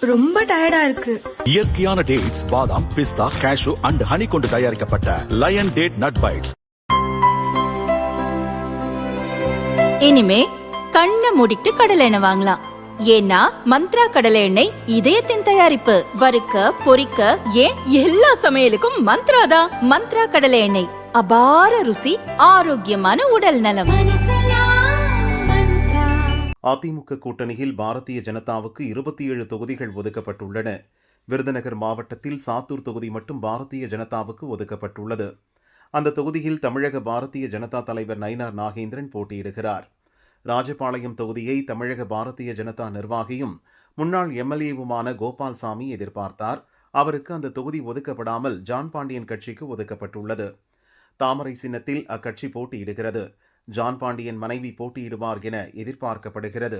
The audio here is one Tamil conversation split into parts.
ரொம்ப டயர்டா இருக்கு. இயற்கையான டேட்ஸ், பாதாம், பிஸ்தா, கேஷு அண்ட் ஹனி கொண்டு தயாரிக்கப்பட்ட லயன் டேட் நட் பைட்ஸ். இனிமே கண்ணை மூடிட்டு கடலை எண்ணெய் வாங்கலாம். ஏன்னா மந்த்ரா கடலை எண்ணெய் இதயத்தின் தயாரிப்பு. வறுக்க பொரிக்க ஏன் எல்லா சமையலுக்கும் மந்த்ரா தான். மந்த்ரா கடலை எண்ணெய், அபார ருசி, ஆரோக்கியமான உடல் நலம். அதிமுக கூட்டணியில் பாரதிய ஜனதாவுக்கு 27 தொகுதிகள் ஒதுக்கப்பட்டுள்ளன. விருதுநகர் மாவட்டத்தில் சாத்தூர் தொகுதி மட்டும் பாரதிய ஜனதாவுக்கு ஒதுக்கப்பட்டுள்ளது. அந்த தொகுதியில் தமிழக பாரதிய ஜனதா தலைவர் நயினார் நாகேந்திரன் போட்டியிடுகிறார். ராஜபாளையம் தொகுதியை தமிழக பாரதிய ஜனதா நிர்வாகியும் முன்னாள் எம்எல்ஏவுமான கோபால்சாமி எதிர்பார்த்தார். அவருக்கு அந்த தொகுதி ஒதுக்கப்படாமல் ஜான் பாண்டியன் கட்சிக்கு ஒதுக்கப்பட்டுள்ளது. தாமரை சின்னத்தில் அக்கட்சி போட்டியிடுகிறது. ஜான் பாண்டியன் மனைவி போட்டியிடுவார் என எதிர்பார்க்கப்படுகிறது.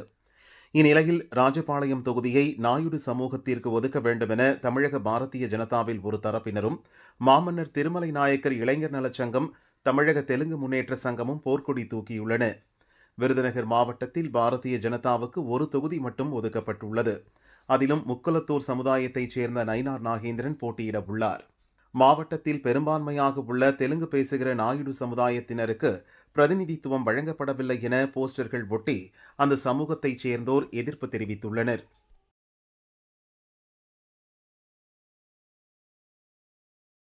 இந்நிலையில் ராஜபாளையம் தொகுதியை நாயுடு சமூகத்திற்கு ஒதுக்க வேண்டும் என தமிழக பாரதிய ஜனதாவில் ஒரு தரப்பினரும், மாமன்னர் திருமலை நாயக்கர் இளைஞர் நலச்சங்கம், தமிழக தெலுங்கு முன்னேற்ற சங்கமும் போர்க்கொடி தூக்கியுள்ளன. விருதுநகர் மாவட்டத்தில் பாரதிய ஜனதாவுக்கு ஒரு தொகுதி மட்டும் ஒதுக்கப்பட்டுள்ளது. அதிலும் முக்குலத்தூர் சமுதாயத்தைச் சேர்ந்த நயினார் நாகேந்திரன் போட்டியிட உள்ளார். மாவட்டத்தில் பெரும்பான்மையாக உள்ள தெலுங்கு பேசுகிற நாயுடு சமுதாயத்தினருக்கு பிரதிநிதித்துவம் வழங்கப்படவில்லை என போஸ்டர்கள் ஒட்டி அந்த சமூகத்தைச் சேர்ந்தோர் எதிர்ப்பு தெரிவித்துள்ளனர்.